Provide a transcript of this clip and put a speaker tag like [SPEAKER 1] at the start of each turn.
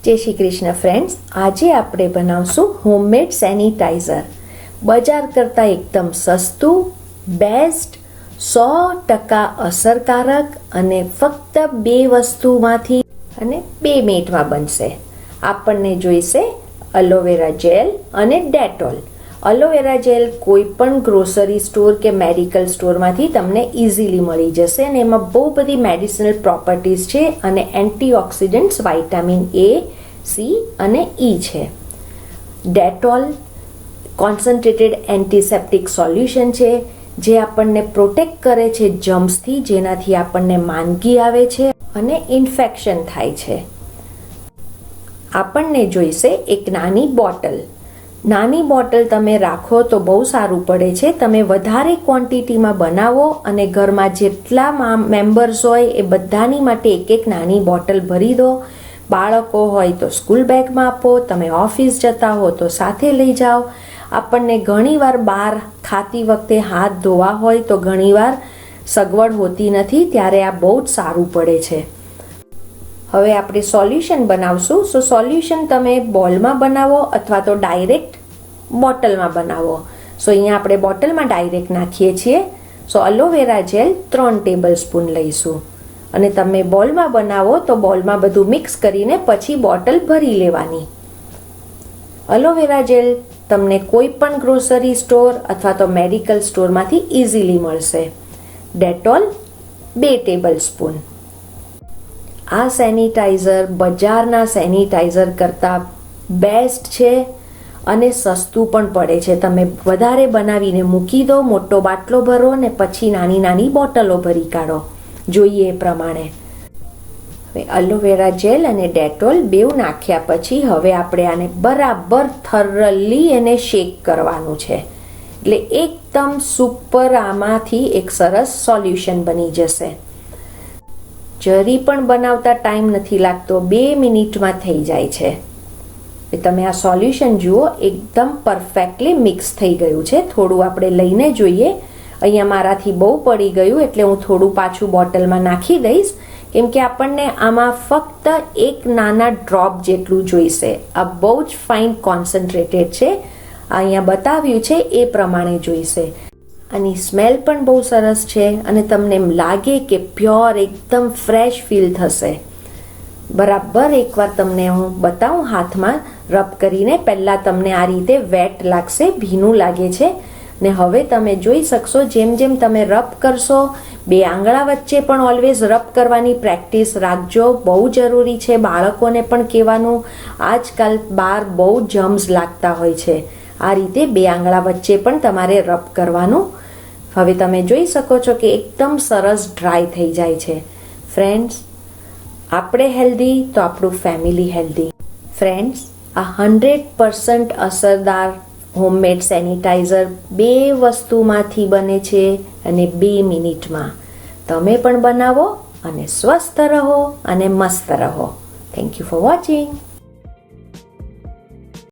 [SPEAKER 1] જય શ્રી કૃષ્ણ ફ્રેન્ડ્સ, આજે આપણે બનાવશું હોમમેડ સેનિટાઈઝર. બજાર કરતાં એકદમ સસ્તું, બેસ્ટ, 100% અસરકારક અને ફક્ત 2 વસ્તુમાંથી અને 2 મિનિટમાં બનશે. આપણને જોઈશે એલોવેરા જેલ અને ડેટોલ. એલોવેરા જેલ કોઈ પણ ગ્રોસરી સ્ટોર કે મેડિકલ સ્ટોરમાંથી તમને ઇઝીલી મળી જશે અને એમાં બહુ બધી મેડિસિનલ પ્રોપર્ટીઝ છે અને એન્ટીઓક્સિડન્ટ્સ વિટામિન એ, સી અને ઈ છે. ડેટોલ કોન્સન્ટ્રેટેડ એન્ટીસેપ્ટિક સોલ્યુશન છે જે આપણને પ્રોટેક્ટ કરે છે જમ્સથી, જેનાથી આપણને માંદગી આવે છે અને ઇન્ફેક્શન થાય છે. આપણને જોઈશે એક નાની બોટલ. નાની બોટલ તમે રાખો તો બહુ સારું પડે છે. તમે વધારે ક્વોન્ટિટીમાં બનાવો અને ઘરમાં જેટલા મેમ્બર્સ હોય એ બધાની માટે એક નાની બોટલ ભરી દો. બાળકો હોય તો સ્કૂલ બેગમાં આપો, તમે ઓફિસ જતા હો તો સાથે લઈ જાઓ. આપણને ઘણીવાર બહાર ખાતી વખતે હાથ ધોવા હોય તો ઘણીવાર સગવડ હોતી નથી, ત્યારે આ બહુ જ સારું પડે છે. હવે આપણે સોલ્યુશન બનાવશું. સોલ્યુશન તમે બોલમાં બનાવો અથવા તો ડાયરેક્ટ બોટલમાં બનાવો. અહીંયા આપણે બોટલમાં ડાયરેક્ટ નાખીએ છીએ. એલોવેરા જેલ 3 ટેબલ સ્પૂન લઈશું અને તમે બોલમાં બનાવો તો બોલમાં બધું મિક્સ કરીને પછી બોટલ ભરી લેવાની. એલોવેરા જેલ તમને કોઈ પણ ગ્રોસરી સ્ટોર અથવા તો મેડિકલ સ્ટોરમાંથી ઇઝીલી મળશે. Dettol 2 table spoon. આ સેનિટાઈઝર બજારના સેનિટાઈઝર કરતાં બેસ્ટ છે અને સસ્તું પણ પડે છે. તમે વધારે બનાવીને મૂકી દો, મોટો બાટલો ભરો ને પછી નાની નાની બોટલો ભરી કાઢો જોઈએ એ પ્રમાણે. હવે એલોવેરા જેલ અને ડેટોલ બેઉ નાખ્યા પછી હવે આપણે આને બરાબર થરલી એને શેક કરવાનું છે, એટલે એકદમ સુપર આમાંથી એક સરસ સોલ્યુશન બની જશે. જરી પણ બનાવતા ટાઈમ નથી લાગતો, 2 મિનિટમાં થઈ જાય છે. તમે આ સોલ્યુશન જુઓ, એકદમ પરફેક્ટલી મિક્સ થઈ ગયું છે. થોડું આપણે લઈને જોઈએ. અહીંયા મારાથી બહુ પડી ગયું એટલે હું થોડું પાછું બોટલમાં નાખી દઈશ, કેમ કે આપણને આમાં ફક્ત એક નાના ડ્રોપ જેટલું જોઈશે. આ બહુ જ ફાઇન કોન્સન્ટ્રેટેડ છે. અહીંયા બતાવ્યું છે એ પ્રમાણે જોઈશે. આની સ્મેલ પણ બહુ સરસ છે અને તમને એમ લાગે કે પ્યોર એકદમ ફ્રેશ ફીલ થશે. બરાબર એકવાર તમને હું બતાવું હાથમાં રબ કરીને. પહેલાં તમને આ રીતે વેટ લાગશે, ભીનું લાગે છે ને હવે તમે જોઈ શકશો જેમ જેમ તમે રબ કરશો, 2 આંગળા વચ્ચે પણ ઓલવેઝ રબ કરવાની પ્રેક્ટિસ રાખજો, બહુ જરૂરી છે. બાળકોને પણ કહેવાનું, આજકાલ બહાર બહુ જમ્સ લાગતા હોય છે. આ રીતે 2 આંગળા વચ્ચે પણ તમારે રબ કરવાનું. હવે તમે જોઈ શકો છો કે એકદમ સરસ ડ્રાય થઈ જાય છે. ફ્રેન્ડ્સ, આપણે હેલ્ધી તો આપણું ફેમિલી હેલ્ધી. ફ્રેન્ડ્સ, આ 100% અસરદાર હોમમેડ સેનિટાઈઝર 2 વસ્તુમાંથી બને છે અને 2 મિનિટમાં. તમે પણ બનાવો અને સ્વસ્થ રહો અને મસ્ત રહો. Thank you for watching.